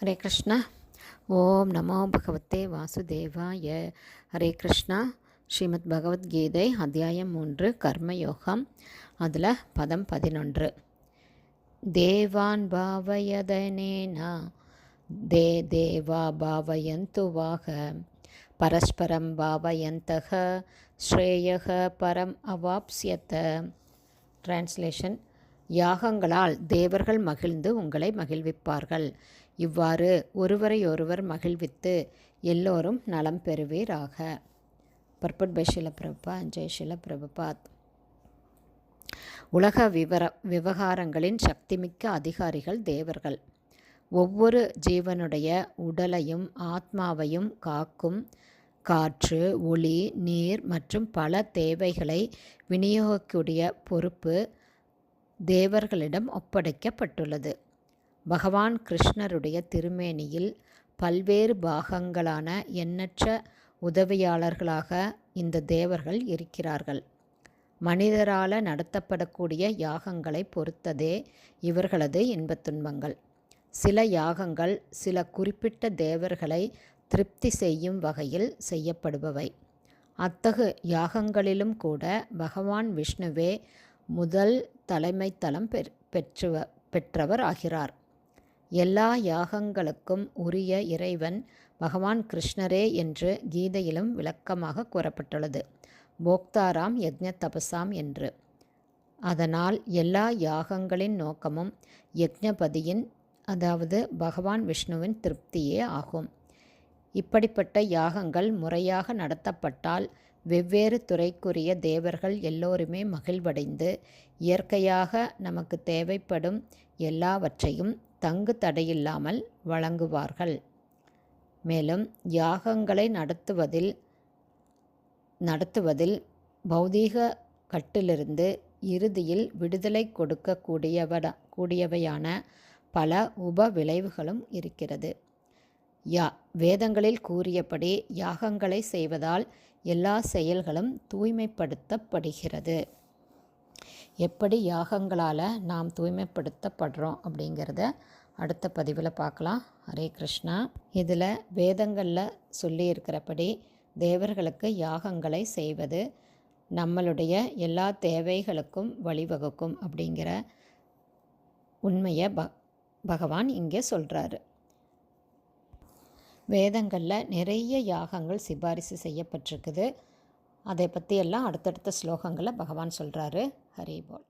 ஹரே கிருஷ்ணா. ஓம் நமோ பகவத்தே வாசுதேவாய. ஹரே கிருஷ்ணா. ஸ்ரீமத் பகவத்கீதை அத்தியாயம் 3 கர்மயோகம். அதில் பதம் 11. தேவான் பாவயதனேனா தே தேவா பாவயந்து வாக பரஸ்பரம் பாவயந்தக ஸ்ரேயக பரம் அவாப்ஸ்யத. டிரான்ஸ்லேஷன்: யாகங்களால் தேவர்கள் மகிழ்ந்து உங்களை மகிழ்விப்பார்கள். இவ்வாறு ஒருவரையொருவர் மகிழ்வித்து எல்லோரும் நலம் பெறுவீராக. Purport by Srila Prabhupada. ஜெய் ஸ்ரீல பிரபுபாத். உலக விவகாரங்களின் சக்திமிக்க அதிகாரிகள் தேவர்கள். ஒவ்வொரு ஜீவனுடைய உடலையும் ஆத்மாவையும் காக்கும் காற்று, ஒளி, நீர் மற்றும் பல தேவைகளை விநியோகிக்கக்கூடிய பொறுப்பு தேவர்களிடம் ஒப்படைக்கப்பட்டுள்ளது. பகவான் கிருஷ்ணருடைய திருமேனியில் பல்வேறு பாகங்களான எண்ணற்ற உதவியாளர்களாக இந்த தேவர்கள் இருக்கிறார்கள். மனிதரால் நடத்தப்படக்கூடிய யாகங்களை பொறுத்ததே இவர்களது இன்பத் துன்பங்கள். சில யாகங்கள் சில குறிப்பிட்ட தேவர்களை திருப்தி செய்யும் வகையில் செய்யப்படுபவை. அத்தகு யாகங்களிலும் கூட பகவான் விஷ்ணுவே முதல் தலைமைத்தலம் பெற்றவர் ஆகிறார். எல்லா யாகங்களுக்கும் உரிய இறைவன் பகவான் கிருஷ்ணரே என்று கீதையிலும் விளக்கமாக கூறப்பட்டுள்ளது. போக்தாராம் யக்ஞ தபசாம் என்று. அதனால் எல்லா யாகங்களின் நோக்கமும் யக்ஞபதியின், அதாவது பகவான் விஷ்ணுவின் திருப்தியே ஆகும். இப்படிப்பட்ட யாகங்கள் முறையாக நடத்தப்பட்டால் வெவ்வேறு துறைக்குரிய தேவர்கள் எல்லோருமே மகிழ்வடைந்து இயற்கையாக நமக்கு தேவைப்படும் எல்லாவற்றையும் தங்கு தடையில்லாமல் வழங்குவார்கள். மேலும் யாகங்களை நடத்துவதில் பௌதீக கட்டிலிருந்து இறுதியில் விடுதலை கொடுக்க கூடியவையான பல உப விளைவுகளும் இருக்கிறது. வேதங்களில் கூறியபடி யாகங்களை செய்வதால் எல்லா செயல்களும் தூய்மைப்படுத்தப்படுகிறது. எப்படி யாகங்களால் நாம் தூய்மைப்படுத்தப்படுறோம் அப்படிங்கிறத அடுத்த பதிவில் பார்க்கலாம். ஹரே கிருஷ்ணா. இதில் வேதங்களில் சொல்லியிருக்கிறபடி தேவர்களுக்கு யாகங்களை செய்வது நம்மளுடைய எல்லா தேவைகளுக்கும் வழிவகுக்கும் அப்படிங்கிற உண்மையை பகவான் இங்கே சொல்கிறாரு. வேதங்களில் நிறைய யாகங்கள் சிபாரிசு செய்யப்பட்டிருக்குது. அதை பற்றியெல்லாம் அடுத்தடுத்த ஸ்லோகங்களில் பகவான் சொல்கிறாரு. ஹரி போல்.